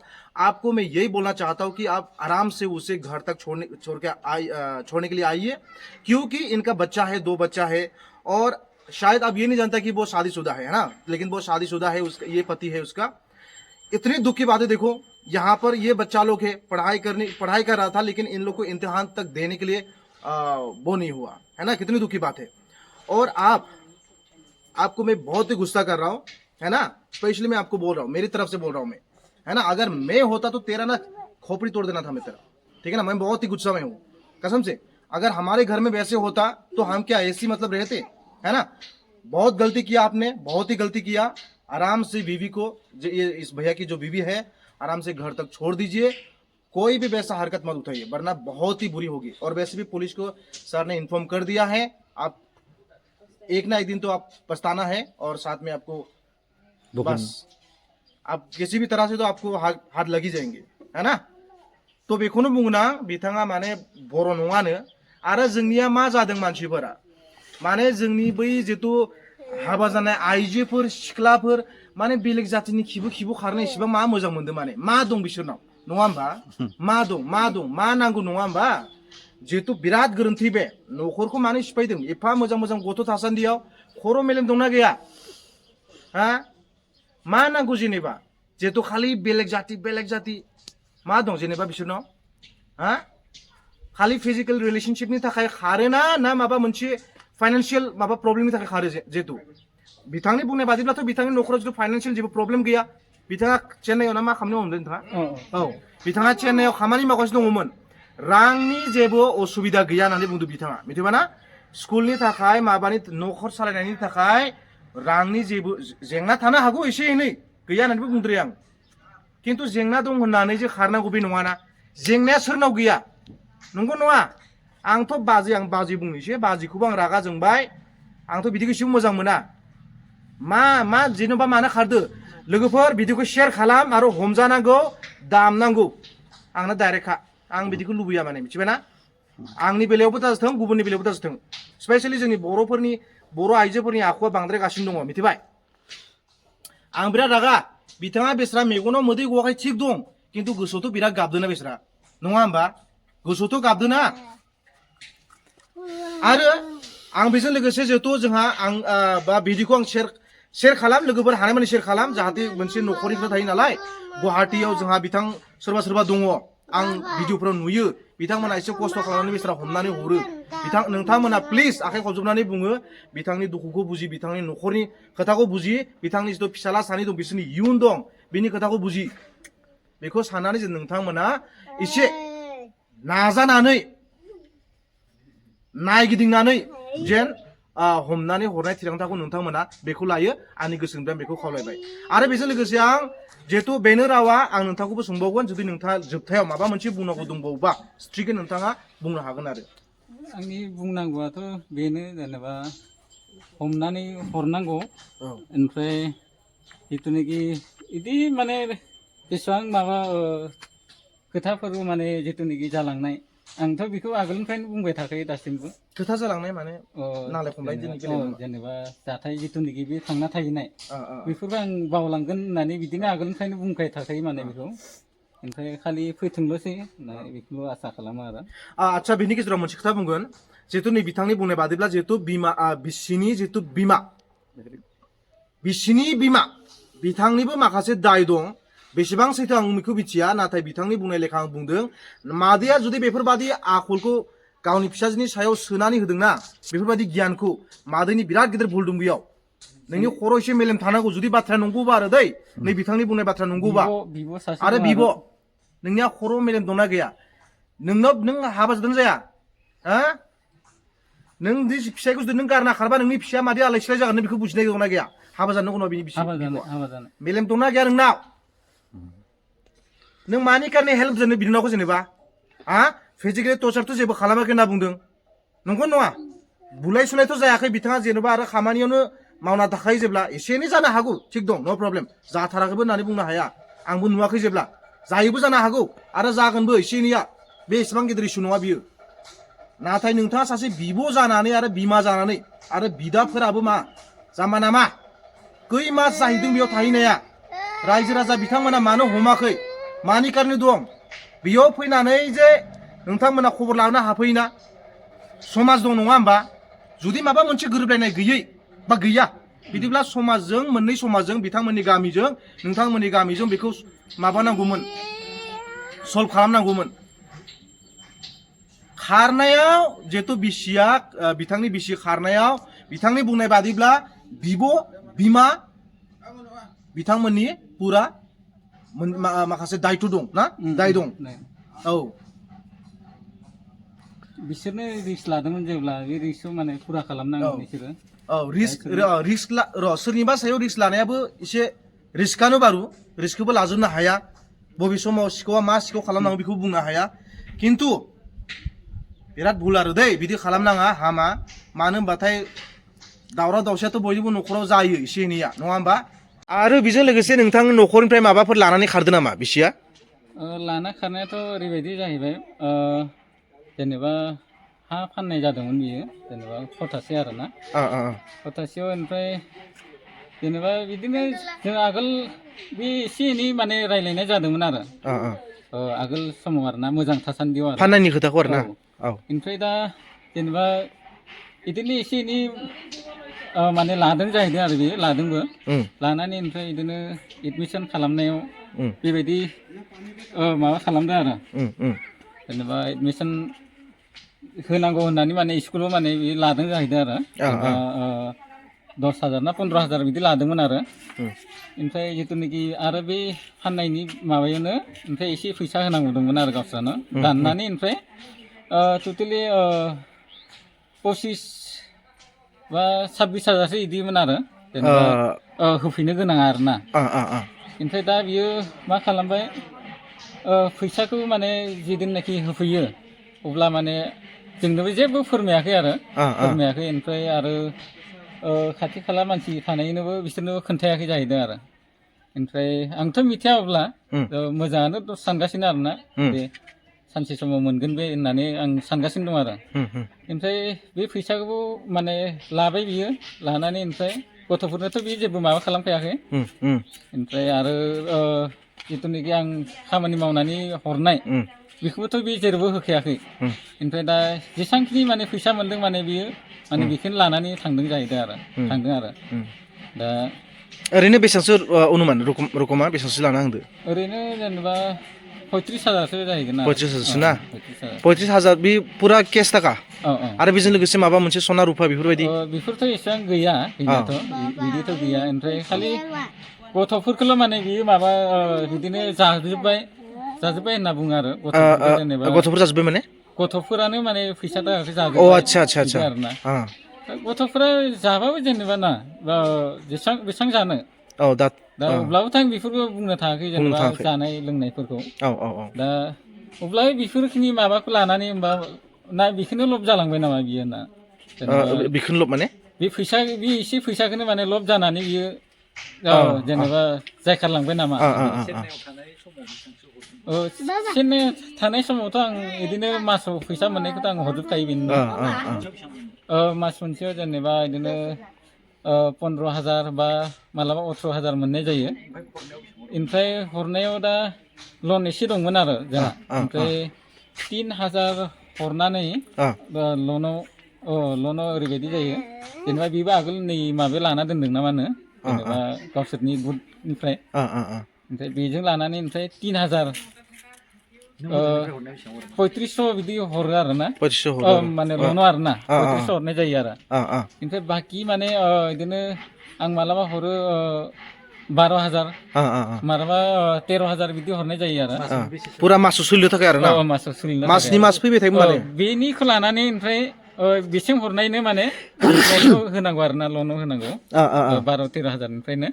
आपको मैं यही बोलना चाहता हूँ कि आप आराम से उसे घर तक छोड़ने के लिए आइए क्योंकि इनका बच्चा है 2 बच्चा है और शायद आप ये नहीं जानता कि वो शादीशुदा है ना लेकिन वो शादीशुदा है उसका ये पति है उसका इतनी दुख की बात है देखो यहाँ पर ये बच्चा लोग है पढ़ाई कर रहा था लेकिन इन लोग को इम्तिहान तक देने के लिए वो नहीं हुआ है ना कितनी दुख की बात है और आप आपको मैं बहुत ही गुस्सा कर रहा हूँ, है ना। स्पेशली मैं आपको बोल रहा हूँ, मेरी तरफ से बोल रहा हूँ मैं, है ना। अगर मैं होता तो तेरा ना खोपड़ी तोड़ देना था मैं तेरा, ठीक है ना। मैं बहुत ही गुस्सा में हूँ कसम से। अगर हमारे घर में वैसे होता तो हम क्या ऐसी मतलब रहते, है ना। बहुत गलती किया आपने, बहुत ही गलती किया। आराम से बीवी को, ये इस भैया की जो बीवी है, आराम से घर तक छोड़ दीजिए। कोई भी वैसा हरकत मत उठाइए वरना बहुत ही बुरी होगी। और वैसे भी पुलिस को सर ने इन्फॉर्म कर दिया है। आप एक ना एक दिन तो आप पछताना है, और साथ में आपको बस आप किसी भी तरह से तो आपको हाथ लगी जाएंगे, है ना। तो बेखौनो बुंगोना बिथाङा माने बर' नङानो। आरो जोंनिया मा जादों मानसिफोरा, माने जोंनि बै जितु हाबा जानाय आइजोफोर सिख्लाफोर माने बेलेग जातिनि खिबु खारनो इसेबां मा मोजां मोनदों, माने मा दं बिसोरनाव, नङा होमबा। मा दं मा नांगौ, नङा होमबा। जिहेतु बिराद गोरोन्थि बे न'खरखौ मानो सिफायदों। एफा मोजां मोजां गथ' थासान्दियाव खर' मेलेम दंना गैया, हा। मा नांगौ जेनेबा, जिहेतु खालि बेलेग जाति मा दं जेनेबा बिसोरनाव, हा। खालि फिजिकेल रिलेशनशिपनि थाखाय खारोना ना माबा मोनसे फाइनान्सियेल माबा प्रब्लेमनि थाखाय खारो। जिहेतु बिथांनि बुंनाय बादिब्लाथ' बिथांनि न'खराव जितु फाइनान्सियेल जेबो प्रब्लेम गैया। बिथाङा चेन्नाइआव ना मा खामानि मावदों नोंथाङा? औ, बिथाङा चेन्नाइआव खामानि मावगासिनो दङमोन। रांनि जेबो असुबिदा गैया होननानै बुंदों बिथाङा, मिथिबाय ना। स्कुलनि थाखाय माबानि न'खर सालायनायनि थाखाय रांनि जेबो जेंना थानो हागौ, एसे एनै गैया होननानैबो बुंद्राय आं। खिन्थु जेंना दं होननानै जे खारनांगौ बे नङाना। जेंनाया सोरनाव गैया, नंगौ नङा। आंथ' आं बाजै बुंनोसै, बाजैखौबो आं रागा जोंबाय। आंथ' बिदिखौ एसेबो मोजां मोना। मा जेनेबा मानो खारदो। लोगोफोर बिदिखौ शेयार खालाम आरो हमजानांगौ, दामनांगौ। आंना डाइरेक्टखा, आं बिदिखौ लुबैया माने, मिथिबायना। आंनि बेलायावबो दाजाथों, गुबुननि बेलायावबो दाजाथों। स्पेशली जोंनि बर' आइजोफोरनि आखुआ बांद्रायगासिनो दङ, मिथिबाय। आं बिराद रागा। बिथाङा बेस्रा मेगनाव मोदै गवाखै थिग दं, खिन्थु गोसोआवथ' बिराद गाबदोना बेस्रा, नङा होमबा। गोसोआवथ' गाबदोना। आरो आं बेजों लोगोसे जिहेतु जोंहा आं बा भिडिअखौ आं शेयार खालाम, लोगोफोर हानायमानि शेयार खालाम, जाहाथे मोनसे न'खरनि खोथा थायो नालाय। गुवाहाटीयाव जोंहा बिथां सोरबा दङ, आं भिडिअफोराव नुयो। बिथांमोना एसे खस्थ' खालामनानै बेस्रा हमनानै हरो। नोंथांमोना प्लिज आखाइ खबजबनानै बुङो, बिथांनि दुखुखौ बुजि, बिथांनि न'खरनि खोथाखौ बुजि, बिथांनि जिथु फिसाला सानै दं बिसोरनि इयुन दं, बिनि खोथाखौ बुजि। बेखौ साननानै जे नोंथांमोना एसे नाजानानै नायगिदिंनानै जेन हमनानै हरनाय थिरांथाखौ नोंथांमोना बेखौ लायो। आंनि गोसोनिफ्राय बेखौ खावलायबाय। आरो बेजों लोगोसे आं जिहेतु बेनो रावा, आं नोंथांखौबो सोंबावगोन, जुदि नोंथाङा जोबथायाव माबा मोनसे बुंनांगौ दंबावोबा स्ट्रिक्टयै नोंथाङा बुंनो हागोन। आरो आंनि बुंनांगौआथ' बेनो, जेनेबा हमनानै हरनांगौ। ओमफ्राय जिथुनाखि बिदि माने बेसेबां माबा खोथाफोर माने जिथुनाखि जालांनाय, आंथ' बेखौ आगोलनिफ्रायनो बुंबाय थाखायो दासिमबो। खोथा जालांनाय माने नांलाय खमलाय जेनेबा जाथाय जिथुनाखि बे थांना थाहैनाय, बेफोरबो आं बावलांगोन होननानै बिदिनो आगोलनिफ्रायनो बुंबाय थाखायो माने बेखौ। ओमफ्राय खालि फैथोंल'सै बेखौल' आसा खालामो आरो। आच्छा, बिनि गेजेराव मोनसे खोथा बुंगोन। जिहेतु नै बिथांनि बुंनाय बादिब्ला जिहेतु बिसिनि जिहेतु बिमा बिथांनिबो माखासे दाय दं। बेसेबां सैथो आं बेखौ मिथिया, नाथाय बिथांनि बुंनाय लेखा आं बुंदों। मादैया जुदि बेफोरबादि आखलखौ गावनि फिसाजोनि सायाव सोनानै होदोंना, बेफोरबादि गियानखौ, मादैनि बिराद गिदिर भुल दं बेयाव। नोंनि खर' एसे मेलेम थानांगौ, जुदि बाथ्राया नंगौबा आरो दै, नै बिथांनि बुंनाय बाथ्रा नंगौबा। आरो नोंनिया खर' मेलेम दंना गैया? नों हाबा जादों जाया, हा? नों फिसायखौ जुदि नों गारना खारबा नोंनि फिसाया मादि आलाय सिलाय जागोन, नों बेखौ बुजिनाय दंना गैया? हाबा जानो उनाव बिनि बिसि मेलेम दंना गैया नोंनाव? नों मानि कारने हेल्प जानो बिनानावखौ जेनेबा, हा? फिजिकेलि टर्चारथ' जेबो खालामाखै होनना बुंदों, नंगौ नङा? बुलाय सुलायथ' जायाखै बिथाङा, जेनेबा आरो खामानियावनो मावना थाखायो जेब्ला। एसे एनै जानो हागौ, थिग दं, नो प्रब्लेम। जाथाराखैबो होननानै बुंनो हाया, आंबो नुवाखै जेब्ला। जायोबो जानो हागौ आरो जागोनबो एसे एनैया, बे एसेबां गिदिर इस्यु नङा बियो। नाथाय नोंथाङा सासे बिब' जानानै आरो बिमा जानानै आरो बिदाफोराबो मा जाम्बा नामा? खै मास जाहैदों बेयाव थाहैनाया? रायजो राजा बिथांमोना मानो हमाखै? मानि कारने दं? बेयाव फैनानै जे नोंथांमोना खबर लानो हाफैना, समाज दं नङा होमबा? जुदि माबा मोनसे गोरोबलायनाय गैयै बा गैया, बिदिब्ला समाजजों, मोननै समाजजों, बिथांमोननि गामिजों नोंथांमोननि गामिजों बेखौ माबानांगौमोन, सल्भ खालामनांगौमोन। खारनायाव जिहेतु बिसिया, बिथांनि बिसि खारनायाव बिथांनि बुंनाय बादिब्ला बिब' बिमा बिथांमोननि पुरा माखासे दायथ' दं ना दाय दं औ बिसोरनो रिक्स लादोंमोन जेब्ला बे रिक्सखौ माने फुरा खालामनांगोन बिसोरो औ रिस्क सोरनिबा सायाव रिस्क लानायाबो एसे रिस्कआनो बारु रिस्कखौबो लाजोबनो हाया बबे समाव सिखावा मा सिखाव खालामनांगौ बेखौ बुंनो हाया खिन्थु बिराद भुल आरो दै बिदि खालामनाङा हामा मानो होनबाथाय दावराव दावसियाथ' बयनिबो न'खराव जायो एसे एनैया नङा होमबा आरो बेजों लोगोसे नोंथां न'खरनिफ्राय माबाफोर लानानै खारदो नामा बिसिया लाना खारनायाथ' ओरैबायदि जाहैबाय जेनेबा हा फाननाय जादोंमोन बियो जेनेबा खथासे आरोना खथासेयाव ओमफ्राय जेनेबा बिदिनो जों आगोल बे एसे एनै माने रायलायनाय जादोंमोन आरो आगोल समाव आरोना मोजां थासान्दियाव आरो फाननायनि खोथाखौ आरोना ओमफ्राय दा जेनेबा बिदिनो एसे एनै माने लादों जाहैदों आरो बेयो लादोंबो लानानै ओमफ्राय बिदिनो एडमिसन खालामनायाव बेबायदि माबा खालामदों आरो जेनेबा एडमिसन होनांगौ होननानै माने स्कुलाव माने लादों जाहैदों आरो 10,000 ना 15,000 बिदि लादोंमोन आरो ओमफ्राय जिथुनाखि आरो बे फाननायनि माबायावनो ओमफ्राय एसे फैसा होनांगौ दंमोन आरो गावस्रानो दाननानै ओमफ्राय टटेलि 25 बा 26,000सो बिदिमोन आरो जेनेबा होफैनो गोनां आरोना ओमफ्राय दा बियो मा खालामबाय फैसाखौ माने जिदिननाखि होफैयो अब्ला माने जोंनोबो जेबो फोरमायाखै आरो फोरमायाखै ओमफ्राय आरो खाथि खाला मानसि थानायनोबो बिसोरनोबो खोन्थायाखै जाहैदों आरो ओमफ्राय आंथ' मिथिया अब्ला मोजाङानो सानगासिनो आरोना बे सानसे समाव मोनगोन बे होननानै आं सानगासिनो दं आरो ओमफ्राय बे फैसाखौ माने लाबाय बियो लानानै ओमफ्राय गथ'फोरनोथ' बे जेबो माबा खालामखायाखै ओमफ्राय आरो जिथुनाखि आं खामानि मावनानै हरनाय बेखौबोथ' बे जेरैबो होखायाखै ओमफ्राय दा जेसांखिनि माने फैसा मोनदों माने बियो माने बेखौनो लानानै थांदों जाहैदों आरो दा ओरैनो बेसेबांसो अनुमान रकमा बेसेबांसो लाना होदो ओरैनो जेनेबा 35,000सो जाहैगोन आरो 35,000 ना 35,000 बे पुरा केस थाखा आरो बेजों लोगोसे माबा मोनसे सना रुफा बेफोरबायदि बेफोरथ' एसेबां गैया गैयाथ' बिदिथ' गैया ओमफ्राय खालि गथ'फोरखौल' माने बियो माबा बिदिनो जाजोब्बाय होनना बुङो आरो गथ'फोर जाजोब्बाय माने गथ'फोरानो माने फैसा थाखाखौ जाजोब्बाय आदसा आरोना गथ'फोरा जाबाबो जेनेबा ना बेसेबां जानो दा अब्लाबोथ' आं बेफोरखौ बुंनो थाङाखै जेनेबा जानाय लोंनायफोरखौ दा अब्लाबो बेफोरखिनि माबाखौ लानानै होमबा ना बेखौनो लब जालांबाय नामा बियो ना बेखौनो लब माने बे एसे फैसाखौनो माने लब जानानै बियो जेनेबा जायखारलांबाय नामा चेन्नाइआव थानाय समावथ' आं बिदिनो मासाव फैसा मोननायखौथ' आं हरजोबखायो बेनो मास मोनसेयाव जेनेबा बिदिनो 15,000 बा मालाबा 18,000 मोननाय जायो ओमफ्राय हरनायाव दा लन एसे दंमोन आरो जोंहा ओमफ्राय 3,000 हरनानै लनाव ओरैबायदि जायो जेनेबा बेबो आगोल नै माबायाव लाना दोनदों ना मा होनो जेनेबा गावसोरनि बुथनिफ्राय ओमफ्राय बेजों लानानै ओमफ्राय 3,000 3500 बिदि हरो आरो ना माने लनाव आरो ना 3500 हरनाय जायो आरो ओमफ्राय बाखि माने बिदिनो आं मालाबा हरो 12,000 मालाबा 13,000 बिदि हरनाय जायो आरो पुरा मासाव सोलिनो थाखाय आरो ना मासाव सोलिनो मासनि मास फैबाय थायो माने बेनिखौ लानानै ओमफ्राय बेसिम हरनायनो माने होनांगौ आरो ना लनाव होनांगौ 12-13,000निफ्रायनो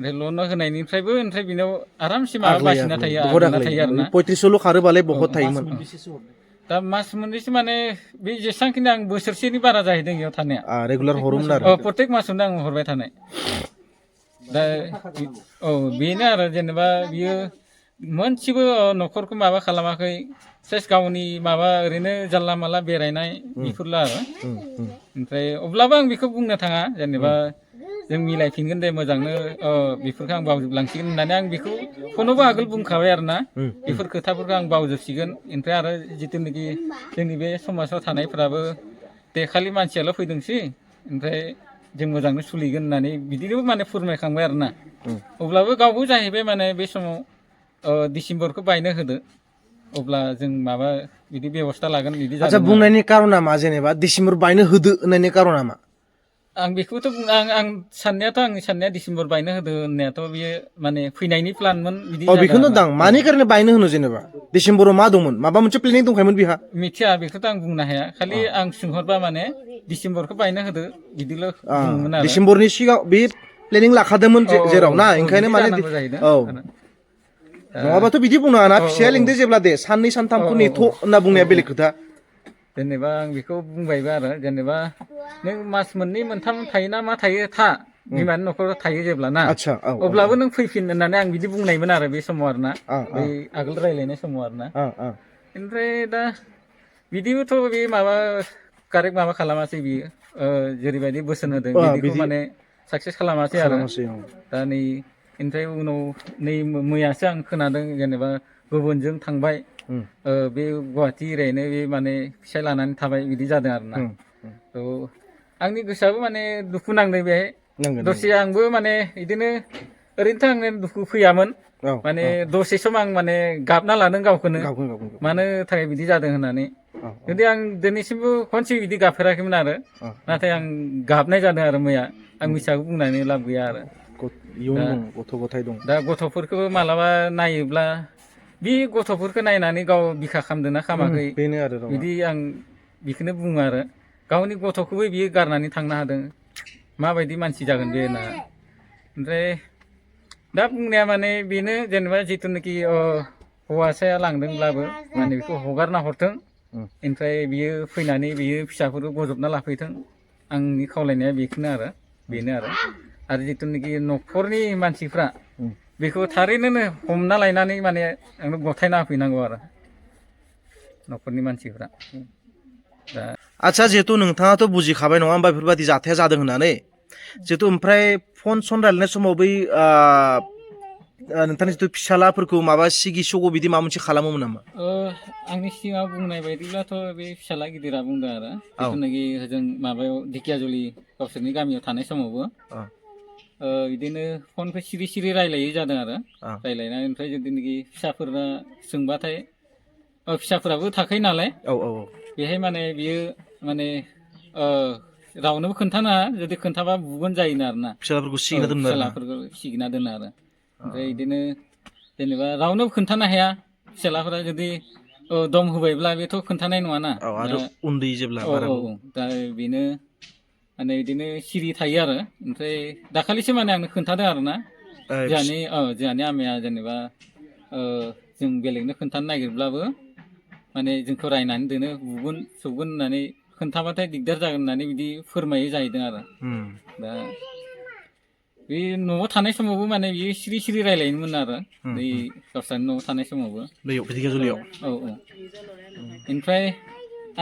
ओमफ्राय लनाव होनायनिफ्रायबो ओमफ्राय बेनाव आरामसे माबा बासिना थायो आरो ना 3500ल' खारोबालाय बहुत थायोमोन दा मास मोननैसो माने बे जेसेबांखिनि आं बोसोरसेनि बारा जाहैदों बेयाव थानाया रेगुलार हरोमोन आरो प्रत्येक मासावनो आं हरबाय थानाय दा बेनो आरो जेनेबा बियो मोनसेबो न'खरखौ माबा खालामाखै सेस गावनि माबा ओरैनो जानला माला बेरायनाय बेफोरल' आरो ओमफ्राय अब्लाबो आं बेखौ बुंनो थाङा जेनेबा जों मिलायफिनगोन दे मोजांनो बेफोरखौ आं बावजोबलांसिगोन होननानै आं बेखौ फनावबो आगोल बुंखाबाय आरो ना बेफोर खोथाफोरखौ आं बावजोबसिगोन ओमफ्राय आरो जिथुनाखि जोंनि बे समाजाव थानायफ्राबो दे खालि मानसियाल' फैदोंसै ओमफ्राय जों मोजांनो सोलिगोन होननानै बिदिनो माने फोरमायखांबाय आरो ना अब्लाबो गावबो जाहैबाय माने बे समाव डिसेम्बरखौ बायनो होदो अब्ला जों माबा बिदि बेबस्था लागोन बिदि आচ্ছা बुंनायनि कारना मा जेनेबा डिसेम्बर बायनो होदो होननायनि कारना मा आं बेखौथ' आं साननायाथ' आंनि साननाया डिसेम्बर बायनो होदो होननायाथ' बियो माने फैनायनि प्लानमोन बिदि अ बेखौनो दां मानि कारने बायनो होनो जेनेबा डिसेम्बराव मा दंमोन माबा मोनसे प्लेनिं दंखायोमोन बिहा मिथिया बेखौथ' आं बुंनो हाया खालि आं सोंहरबा माने डिसेम्बरखौ बायनो होदो बिदिल' बुङोमोन आरो डिसेम्बरनि सिगां बे प्लेनिं लाखादोंमोन जेराव ना ओंखायनो माने औ नङाबाथ' बिदि बुंनो हाना फिसाया लिंदो जेब्ला दे साननै सानथामखौ नेथ' होनना बुंनाया बेलेग खोथा जेनेबा आं बेखौ बुंबायबो आरो जेनेबा नों मास मोननै मोनथाम थायोना मा थायो था बिमानि न'खराव थायो जेब्ला ना आदसा औ अब्लाबो नों फैफिन होननानै आं बिदि बुंनायमोन आरो बे समाव आरोना बै आगोल रायज्लायनाय समाव आरोना ओमफ्राय दा बिदिबोथ' बे माबा कारेक्ट माबा खालामासै बियो जेरैबायदि बोसोन होदों बिदिखौ माने साक्सेस खालामासै आरो दा नै ओमफ्राय उनाव नै मैयासो आं खोनादों जेनेबा गुबुनजों थांबाय बे गुवाहाटि एरियायैनो बे माने फिसाय लानानै थाबाय बिदि जादों आरोना थ' आंनि गोसोआबो माने दुखु नांदों बेहाय दसे आंबो माने बिदिनो ओरैनोथ' आंनो दुखु फैयामोन माने दसे सम आं माने गाबना लादों गावखौनो मानो थाखाय बिदि जादों होननानै जुदि आं दिनैसिमबो खनसे बिदि गाबफेराखैमोन आरो नाथाय आं गाबनाय जादों आरो मैया आं मिसाखौ बुंनानै लाब गैया आरो इयुन दं गथ' गथाय दं दा गथ'फोरखौबो मालाबा नायोब्ला बे गथ'फोरखौ नायनानै गाव बिखा खालामदोंना खामाखै बेनो आरो बिदि आं बेखौनो बुङो आरो गावनि गथ'खौबो बियो गारनानै थांनो हादों माबायदि मानसि जागोन बे होनना ओमफ्राय दा बुंनाया माने बेनो जेनेबा जिथुनाखि हौवासाया लांदोंब्लाबो माने बेखौ हगारना हरथों ओमफ्राय बियो फैनानै बियो फिसाफोरखौ बजबना लाफैथों आंनि खावलायनाया बेखौनो आरो बेनो आरो जिथुनाखि न'खरनि मानसिफ्रा बेखौ थारैनो हमना लायनानै माने आंनो गथायना होफैनांगौ आरो न'खरनि मानसिफ्रा दा आदसा जिहेतु नोंथाङाथ' बुजिखाबाय नङा होमबा बेफोरबायदि जाथाया जादों होननानै जिहेतु ओमफ्राय फन सन रायलायनाय समाव बै नोंथांनि जिथु फिसालाफोरखौ माबा सिगि सग' बिदि माबा मोनसे खालामोमोन नामा आंनि सिगाङाव बुंनाय बायदिब्लाथ' बे फिसाला गिदिरा बुंदों आरो जिथुनाखि जों माबायाव ढेकियाजुलि गावसोरनि गामियाव थानाय समावबो बिदिनो फनखौ सिरि सिरि रायलायै जादों आरो रायलायनानै ओमफ्राय जुदिनोखि फिसाफोरा सोंबाथाय फिसाफोराबो थाखायो नालाय बेहाय माने बियो माने रावनोबो खोन्थानाङा जुदि खोन्थाबा बुगोन जायोनो आरोना फिसालाफोरखौ सिगिना दोनो आरो ओमफ्राय बिदिनो जेनेबा रावनोबो खोन्थानो हाया फिसालाफोरा जुदि दम होबायब्ला बेथ' खोन्थानाय नङाना उन्दै जेब्ला दा बेनो माने बिदिनो सिरि थायो आरो ओमफ्राय दाखालिसो माने आंनो खोन्थादों आरोना जोंहानि आमाया जेनेबा जों बेलेगनो खोन्थानो नागिरब्लाबो माने जोंखौ रायनानै दोनो बुगोन सौगोन होननानै खोन्थाबाथाय दिगदार जागोन होननानै बिदि फोरमायो जाहैदों आरो दा बे न'आव थानाय समावबो माने बियो सिरि सिरि रायलायोमोन आरो बै गावस्रानि न'आव थानाय समावबो औ ओमफ्राय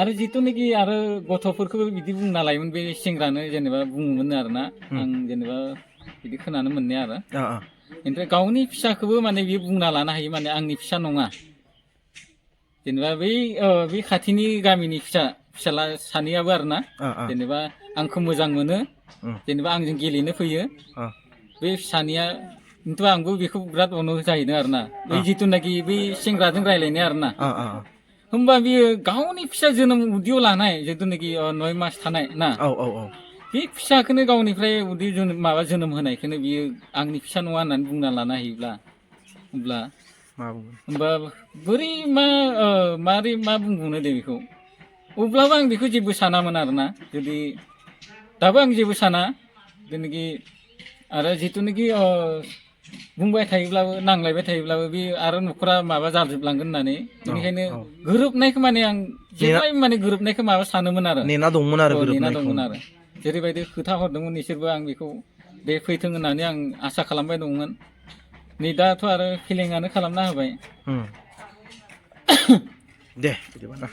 आरो जिथुनाखि आरो गथ'फोरखौबो बिदि बुंना लायोमोन बे सेंग्रानो जेनेबा बुङोमोन आरोना आं जेनेबा बिदि खोनानो मोननाया आरो ओमफ्राय गावनि फिसाखौबो माने बियो बुंना लानो हायो माने आंनि फिसा नङा जेनेबा बै खाथिनि गामिनि फिसाला सानैयाबो आरोना जेनेबा आंखौ मोजां मोनो जेनेबा आंजों गेलेनो फैयो बे फिसानिया खिन्थु आंबो बेखौ बिराद अनो जाहैदों आरोना बै जिथुनाखि बै सेंग्राजों रायलायनाय आरोना होमबा बियो गावनि फिसा जोनोम उदैयाव लानाय जिथुनाखि 9 मास थानाय ना बे फिसाखौनो गावनिफ्राय उदै जोनोम होनायखौनो बियो आंनि फिसा नङा होननानै बुंना लानो हायोब्ला होमबा बोरै मारै मा बुंबावनो दे बेखौ अब्लाबो आं बेखौ जेबो सानामोन आरोना जुदि दाबो आं जेबो साना जेनाखि आरो जिथुनाखि बुंबाय थायोब्लाबो नांलायबाय थायोब्लाबो बे आरो न'खरा माबा जाजोबलांगोन होननानै बेनिखायनो गोरोबनायखौ माने आं जेब्लायबो माने गोरोबनायखौ माबा सानोमोन आरो नेना दंमोन आरो जेरैबायदि खोथा हरदोंमोन इसोरबो आं बेखौ दे फैथों होननानै आं आसा खालामबाय दंमोन नै दाथ' आरो फेलेङानो खालामना होबाय दे बिदिबा ना